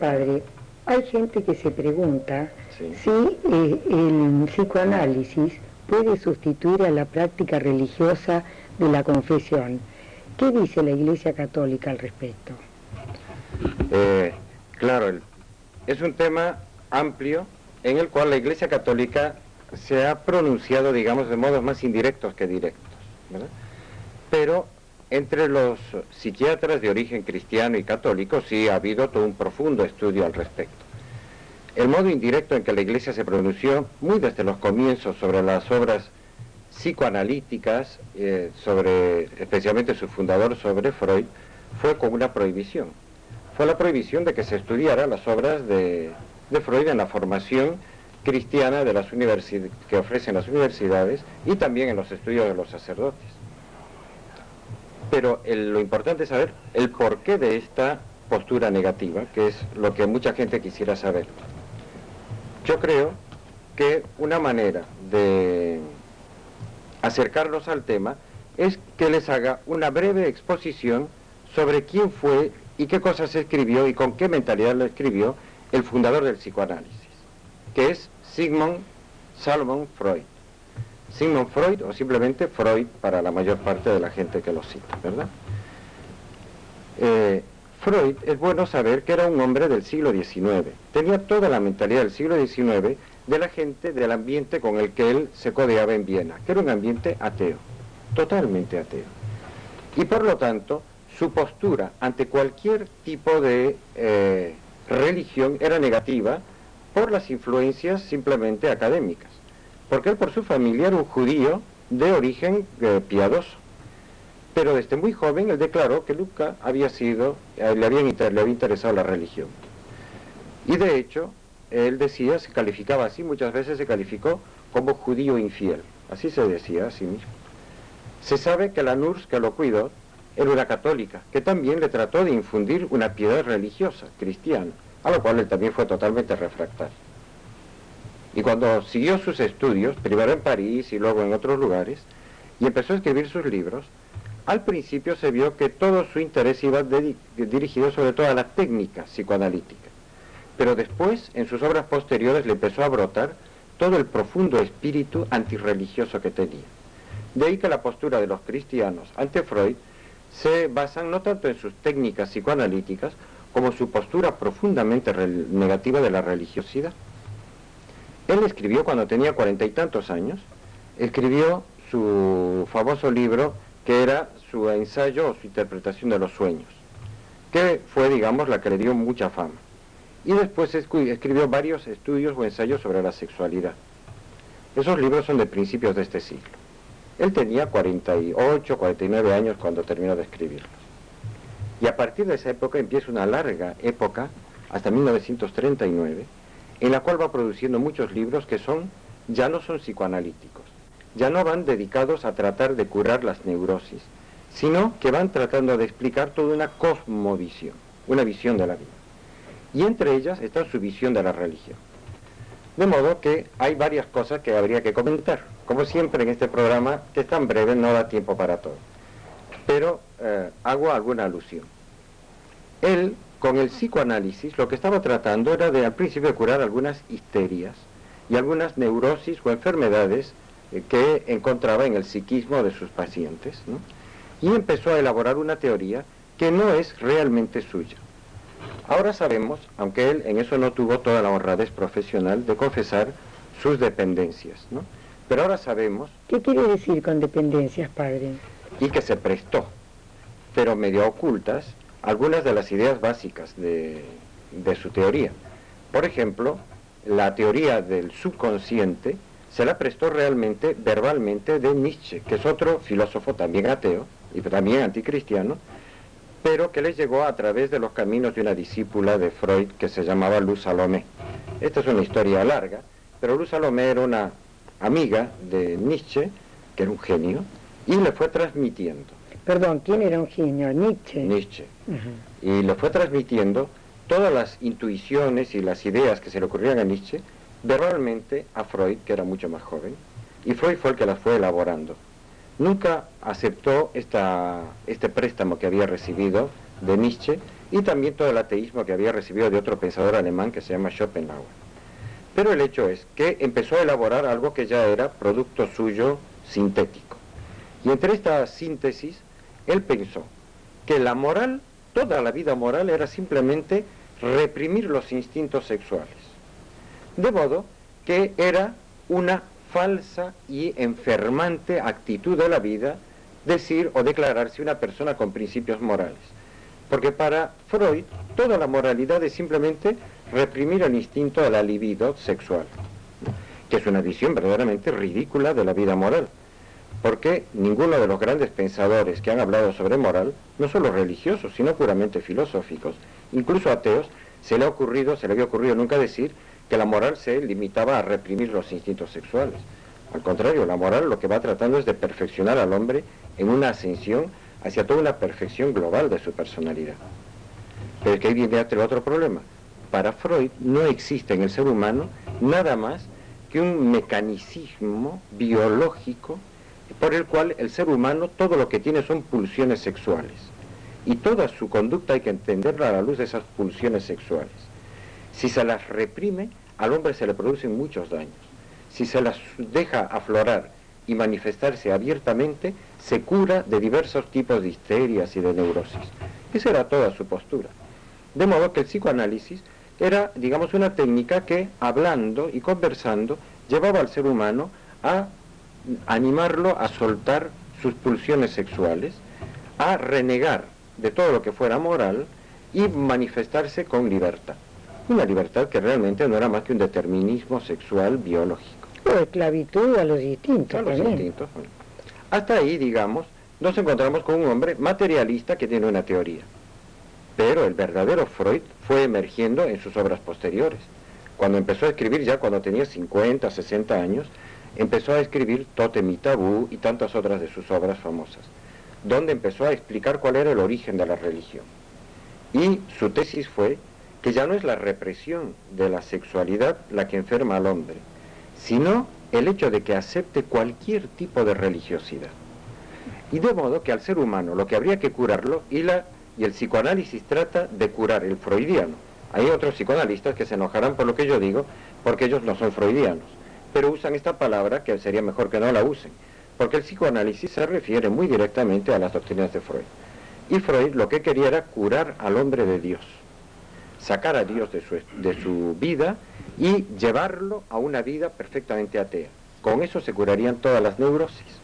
padre, hay gente que se pregunta Sí. si el psicoanálisis puede sustituir a la práctica religiosa de la confesión. ¿Qué dice la Iglesia Católica al respecto? Claro, es un tema amplio en el cual la Iglesia Católica se ha pronunciado, digamos, de modos más indirectos que directos, ¿verdad? Pero entre los psiquiatras de origen cristiano y católico sí ha habido todo un profundo estudio al respecto. El modo indirecto en que la Iglesia se pronunció, muy desde los comienzos, sobre las obras psicoanalíticas, especialmente su fundador, sobre Freud, fue con una prohibición. Fue la prohibición de que se estudiara las obras de Freud en la formación cristiana de las que ofrecen las universidades y también en los estudios de los sacerdotes. Pero lo importante es saber el porqué de esta postura negativa, que es lo que mucha gente quisiera saber. Yo creo que una manera de acercarnos al tema es que les haga una breve exposición sobre quién fue y qué cosas escribió y con qué mentalidad lo escribió el fundador del psicoanálisis, que es Sigmund Salomon Freud. Sigmund Freud, o simplemente Freud para la mayor parte de la gente que lo cita, ¿verdad? Freud, es bueno saber que era un hombre del siglo XIX. Tenía toda la mentalidad del siglo XIX de la gente, del ambiente con el que él se codeaba en Viena, que era un ambiente ateo, totalmente ateo. Y por lo tanto, su postura ante cualquier tipo de religión era negativa por las influencias simplemente académicas. Porque él por su familia era un judío de origen piadoso. Pero desde muy joven él declaró que nunca le había interesado la religión. Y de hecho, él decía, se calificaba así, muchas veces se calificó como judío infiel. Así se decía a sí mismo. Se sabe que la nurse que lo cuidó era una católica, que también le trató de infundir una piedad religiosa, cristiana, a lo cual él también fue totalmente refractario. Y cuando siguió sus estudios, primero en París y luego en otros lugares, y empezó a escribir sus libros, al principio se vio que todo su interés iba dirigido sobre todo a la técnica psicoanalítica. Pero después, en sus obras posteriores, le empezó a brotar todo el profundo espíritu antirreligioso que tenía. De ahí que la postura de los cristianos ante Freud se basan no tanto en sus técnicas psicoanalíticas, como su postura profundamente negativa de la religiosidad. Él escribió cuando tenía 40 y tantos años, escribió su famoso libro que era su ensayo o su interpretación de los sueños, que fue, digamos, la que le dio mucha fama. Y después escribió varios estudios o ensayos sobre la sexualidad. Esos libros son de principios de este siglo. Él tenía 48, 49 años cuando terminó de escribirlos. Y a partir de esa época empieza una larga época, hasta 1939, en la cual va produciendo muchos libros que ya no son psicoanalíticos, ya no van dedicados a tratar de curar las neurosis, sino que van tratando de explicar toda una cosmovisión, una visión de la vida. Y entre ellas está su visión de la religión. De modo que hay varias cosas que habría que comentar. Como siempre en este programa, que es tan breve, no da tiempo para todo. Pero hago alguna alusión. Él, con el psicoanálisis, lo que estaba tratando era al principio de curar algunas histerias y algunas neurosis o enfermedades que encontraba en el psiquismo de sus pacientes, ¿no? Y empezó a elaborar una teoría que no es realmente suya. Ahora sabemos, aunque él en eso no tuvo toda la honradez profesional de confesar sus dependencias, ¿no? Pero ahora sabemos... ¿Qué quiere decir con dependencias, padre? Y que se prestó, pero medio ocultas, algunas de las ideas básicas de su teoría. Por ejemplo, la teoría del subconsciente se la prestó realmente, verbalmente, de Nietzsche, que es otro filósofo también ateo y también anticristiano, pero que les llegó a través de los caminos de una discípula de Freud que se llamaba Luz Salomé. Esta es una historia larga, pero Luz Salomé era una amiga de Nietzsche, que era un genio, y le fue transmitiendo. Perdón, ¿quién era un genio? Nietzsche. Nietzsche. Y le fue transmitiendo todas las intuiciones y las ideas que se le ocurrían a Nietzsche, verbalmente a Freud, que era mucho más joven, y Freud fue el que las fue elaborando. Nunca aceptó este préstamo que había recibido de Nietzsche y también todo el ateísmo que había recibido de otro pensador alemán que se llama Schopenhauer. Pero el hecho es que empezó a elaborar algo que ya era producto suyo sintético. Y entre esta síntesis, él pensó que la moral, toda la vida moral, era simplemente reprimir los instintos sexuales. De modo que era una falsa y enfermante actitud de la vida decir o declararse una persona con principios morales. Porque para Freud toda la moralidad es simplemente reprimir el instinto de la libido sexual, que es una visión verdaderamente ridícula de la vida moral. Porque ninguno de los grandes pensadores que han hablado sobre moral, no solo religiosos, sino puramente filosóficos, incluso ateos, se le había ocurrido nunca decir que la moral se limitaba a reprimir los instintos sexuales. Al contrario, la moral lo que va tratando es de perfeccionar al hombre en una ascensión hacia toda una perfección global de su personalidad. Pero es que ahí viene el otro problema. Para Freud no existe en el ser humano nada más que un mecanicismo biológico por el cual el ser humano todo lo que tiene son pulsiones sexuales. Y toda su conducta hay que entenderla a la luz de esas pulsiones sexuales. Si se las reprime, al hombre se le producen muchos daños. Si se las deja aflorar y manifestarse abiertamente, se cura de diversos tipos de histerias y de neurosis. Esa era toda su postura. De modo que el psicoanálisis era, digamos, una técnica que, hablando y conversando, llevaba al ser humano a animarlo a soltar sus pulsiones sexuales, a renegar de todo lo que fuera moral y manifestarse con libertad. Una libertad que realmente no era más que un determinismo sexual biológico. O esclavitud a los instintos. Bueno. Hasta ahí, digamos, nos encontramos con un hombre materialista que tiene una teoría. Pero el verdadero Freud fue emergiendo en sus obras posteriores. Cuando empezó a escribir, ya cuando tenía 50, 60 años, empezó a escribir Tótem y Tabú y tantas otras de sus obras famosas, donde empezó a explicar cuál era el origen de la religión. Y su tesis fue que ya no es la represión de la sexualidad la que enferma al hombre, sino el hecho de que acepte cualquier tipo de religiosidad. Y de modo que al ser humano lo que habría que curarlo, y el psicoanálisis trata de curar el freudiano. Hay otros psicoanalistas que se enojarán por lo que yo digo, porque ellos no son freudianos, pero usan esta palabra que sería mejor que no la usen, porque el psicoanálisis se refiere muy directamente a las doctrinas de Freud. Y Freud lo que quería era curar al hombre de Dios, sacar a Dios de su vida y llevarlo a una vida perfectamente atea. Con eso se curarían todas las neurosis.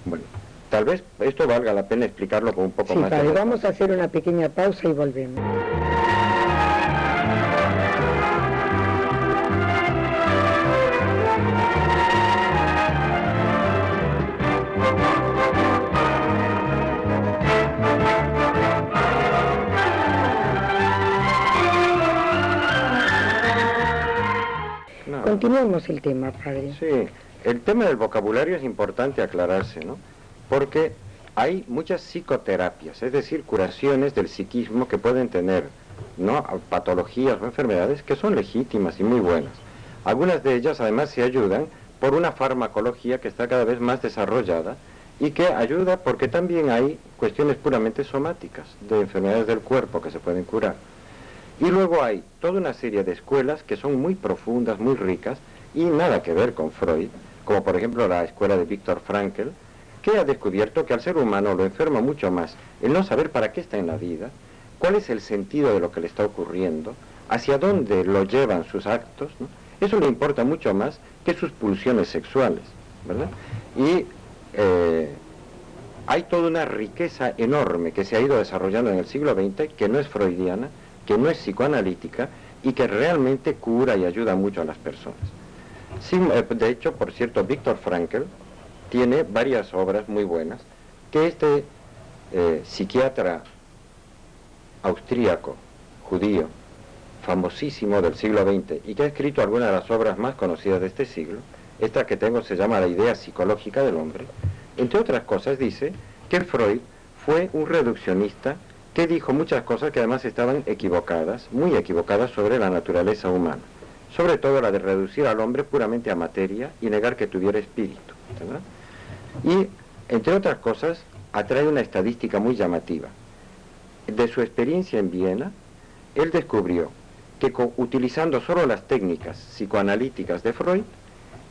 Bueno, tal vez esto valga la pena explicarlo con un poco más de padre, vamos a hacer una pequeña pausa y volvemos. Continuemos el tema, padre. Sí, el tema del vocabulario es importante aclararse, ¿no? Porque hay muchas psicoterapias, es decir, curaciones del psiquismo que pueden tener, ¿no?, patologías o enfermedades que son legítimas y muy buenas. Algunas de ellas además se ayudan por una farmacología que está cada vez más desarrollada y que ayuda porque también hay cuestiones puramente somáticas de enfermedades del cuerpo que se pueden curar. Y luego hay toda una serie de escuelas que son muy profundas, muy ricas, y nada que ver con Freud, como por ejemplo la escuela de Viktor Frankl, que ha descubierto que al ser humano lo enferma mucho más el no saber para qué está en la vida, cuál es el sentido de lo que le está ocurriendo, hacia dónde lo llevan sus actos, ¿no? Eso le importa mucho más que sus pulsiones sexuales, ¿verdad? Y hay toda una riqueza enorme que se ha ido desarrollando en el siglo XX, que no es freudiana, que no es psicoanalítica y que realmente cura y ayuda mucho a las personas. Sí, de hecho, por cierto, Viktor Frankl tiene varias obras muy buenas que este psiquiatra austríaco, judío, famosísimo del siglo XX y que ha escrito algunas de las obras más conocidas de este siglo, esta que tengo se llama La idea psicológica del hombre, entre otras cosas dice que Freud fue un reduccionista que dijo muchas cosas que además estaban equivocadas, muy equivocadas sobre la naturaleza humana, sobre todo la de reducir al hombre puramente a materia y negar que tuviera espíritu, ¿verdad? Y, entre otras cosas, atrae una estadística muy llamativa. de su experiencia en Viena, él descubrió que utilizando solo las técnicas psicoanalíticas de Freud,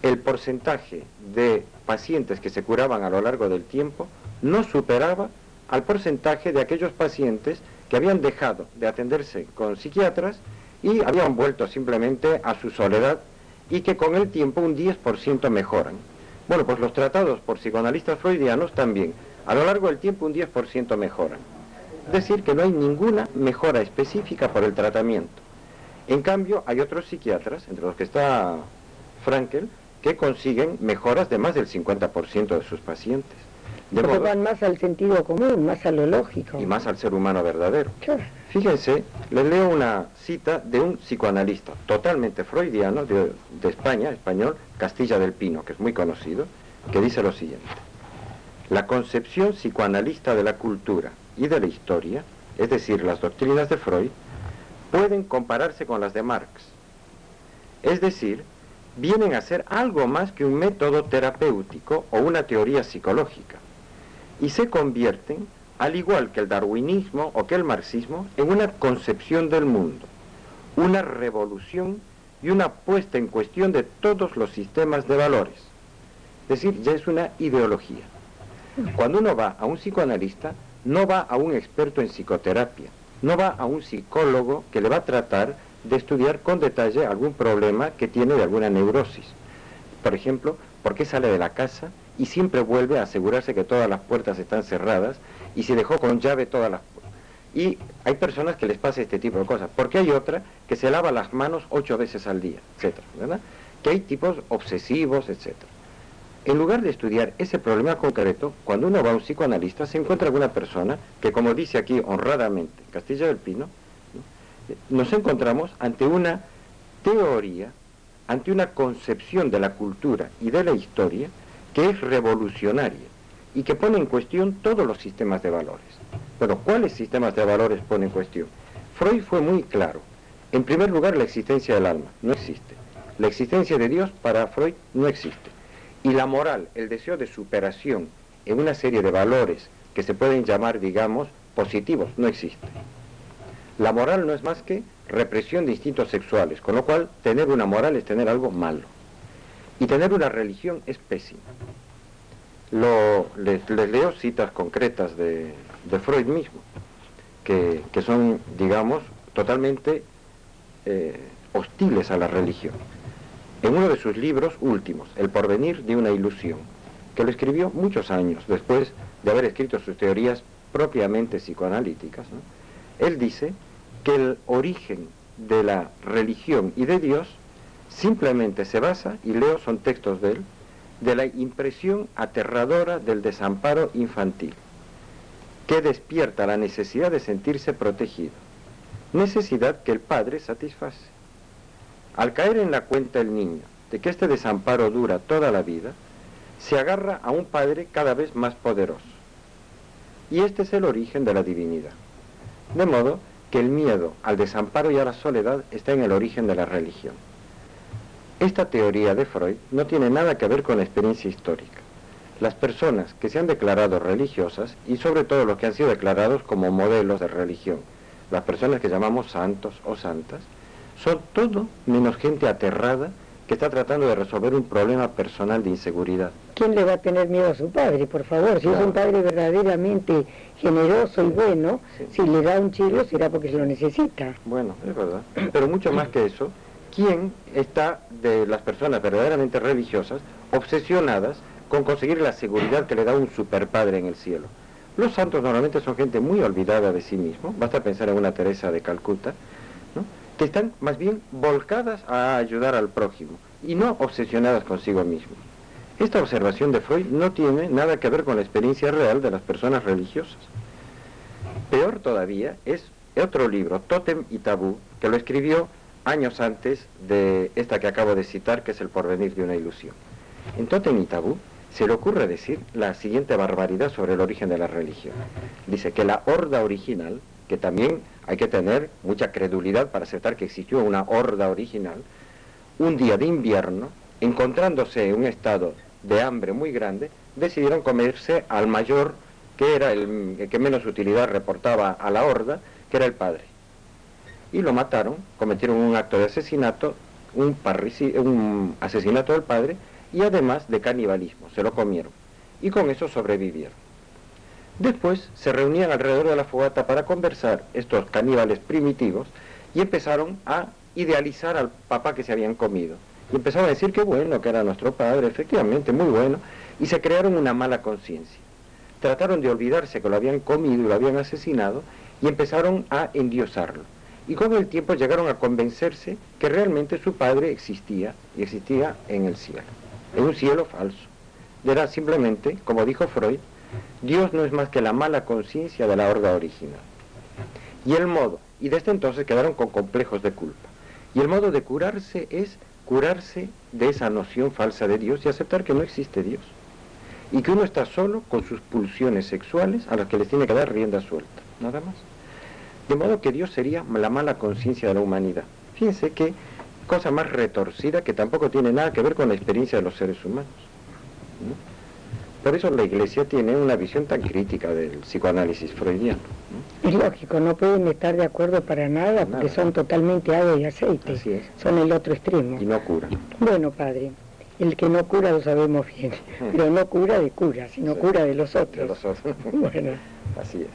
el porcentaje de pacientes que se curaban a lo largo del tiempo no superaba al porcentaje de aquellos pacientes que habían dejado de atenderse con psiquiatras y habían vuelto simplemente a su soledad y que con el tiempo un 10% mejoran. Bueno, pues los tratados por psicoanalistas freudianos también, a lo largo del tiempo un 10% mejoran. Es decir, que no hay ninguna mejora específica por el tratamiento. En cambio, hay otros psiquiatras, entre los que está Frankel, que consiguen mejoras de más del 50% de sus pacientes. Porque van más al sentido común, más a lo lógico. Y más al ser humano verdadero. Claro. Fíjense, les leo una cita de un psicoanalista totalmente freudiano de España, español, Castilla del Pino, que es muy conocido, que dice lo siguiente: la concepción psicoanalista de la cultura y de la historia, es decir, las doctrinas de Freud, pueden compararse con las de Marx. Es decir, vienen a ser algo más que un método terapéutico o una teoría psicológica, y se convierten, al igual que el darwinismo o que el marxismo, en una concepción del mundo, una revolución y una puesta en cuestión de todos los sistemas de valores. Es decir, ya es una ideología. Cuando uno va a un psicoanalista, no va a un experto en psicoterapia, no va a un psicólogo que le va a tratar de estudiar con detalle algún problema que tiene de alguna neurosis. Por ejemplo, ¿por qué sale de la casa y siempre vuelve a asegurarse que todas las puertas están cerradas y si dejó con llave todas las puertas? Y hay personas que les pasa este tipo de cosas, porque hay otra que se lava las manos 8 veces al día, etcétera, ¿verdad? Que hay tipos obsesivos, etcétera. En lugar de estudiar ese problema concreto, cuando uno va a un psicoanalista, se encuentra alguna persona que, como dice aquí honradamente Castilla del Pino, nos encontramos ante una teoría, ante una concepción de la cultura y de la historia que es revolucionaria y que pone en cuestión todos los sistemas de valores. Pero, ¿cuáles sistemas de valores pone en cuestión? Freud fue muy claro. En primer lugar, la existencia del alma no existe. La existencia de Dios para Freud no existe. Y la moral, el deseo de superación en una serie de valores que se pueden llamar, digamos, positivos, no existe. La moral no es más que represión de instintos sexuales, con lo cual tener una moral es tener algo malo. Y tener una religión es pésimo. Les leo citas concretas de Freud mismo, que son, digamos, totalmente hostiles a la religión. En uno de sus libros últimos, El porvenir de una ilusión, que lo escribió muchos años después de haber escrito sus teorías propiamente psicoanalíticas, ¿no? Él dice que el origen de la religión y de Dios simplemente se basa, y leo, son textos de él, de la impresión aterradora del desamparo infantil, que despierta la necesidad de sentirse protegido, necesidad que el padre satisface. Al caer en la cuenta el niño de que este desamparo dura toda la vida, se agarra a un padre cada vez más poderoso. Y este es el origen de la divinidad. De modo que el miedo al desamparo y a la soledad está en el origen de la religión. Esta teoría de Freud no tiene nada que ver con la experiencia histórica. Las personas que se han declarado religiosas, y sobre todo los que han sido declarados como modelos de religión, las personas que llamamos santos o santas, son todo menos gente aterrada que está tratando de resolver un problema personal de inseguridad. ¿Quién le va a tener miedo a su padre, por favor? Si Claro. es un padre verdaderamente generoso y bueno, Sí. si le da un chilo será porque se lo necesita. Bueno, es verdad. Pero mucho más que eso, ¿quién está de las personas verdaderamente religiosas obsesionadas con conseguir la seguridad que le da un superpadre en el cielo? Los santos normalmente son gente muy olvidada de sí mismo, basta pensar en una Teresa de Calcuta, ¿no?, que están más bien volcadas a ayudar al prójimo y no obsesionadas consigo mismos. Esta observación de Freud no tiene nada que ver con la experiencia real de las personas religiosas. Peor todavía es otro libro, Tótem y Tabú, que lo escribió años antes de esta que acabo de citar, que es El porvenir de una ilusión. En Tótem y Tabú se le ocurre decir la siguiente barbaridad sobre el origen de la religión. Dice que la horda original, que también hay que tener mucha credulidad para aceptar que existió una horda original, un día de invierno, encontrándose en un estado de hambre muy grande, decidieron comerse al mayor que era el que menos utilidad reportaba a la horda, que era el padre. Y lo mataron, cometieron un acto de asesinato, un asesinato del padre, y además de canibalismo, se lo comieron. Y con eso sobrevivieron. Después se reunían alrededor de la fogata para conversar estos caníbales primitivos y empezaron a idealizar al papá que se habían comido. Y empezaron a decir que bueno, que era nuestro padre, efectivamente, muy bueno, y se crearon una mala conciencia. Trataron de olvidarse que lo habían comido y lo habían asesinado y empezaron a endiosarlo. Y con el tiempo llegaron a convencerse que realmente su padre existía, y existía en el cielo, en un cielo falso. Era simplemente, como dijo Freud, Dios no es más que la mala conciencia de la horda original. Y desde entonces quedaron con complejos de culpa. Y el modo de curarse es curarse de esa noción falsa de Dios y aceptar que no existe Dios. Y que uno está solo con sus pulsiones sexuales a las que les tiene que dar rienda suelta, nada más. De modo que Dios sería la mala conciencia de la humanidad. Fíjense qué cosa más retorcida que tampoco tiene nada que ver con la experiencia de los seres humanos, ¿no? Por eso la Iglesia tiene una visión tan crítica del psicoanálisis freudiano, ¿no? Es lógico, no pueden estar de acuerdo para nada porque son totalmente agua y aceite. Así es. Son el otro extremo. Y no cura. Bueno, padre, el que no cura lo sabemos bien, pero no cura de cura, sino Sí. cura de los otros. De los otros. Bueno. Así es.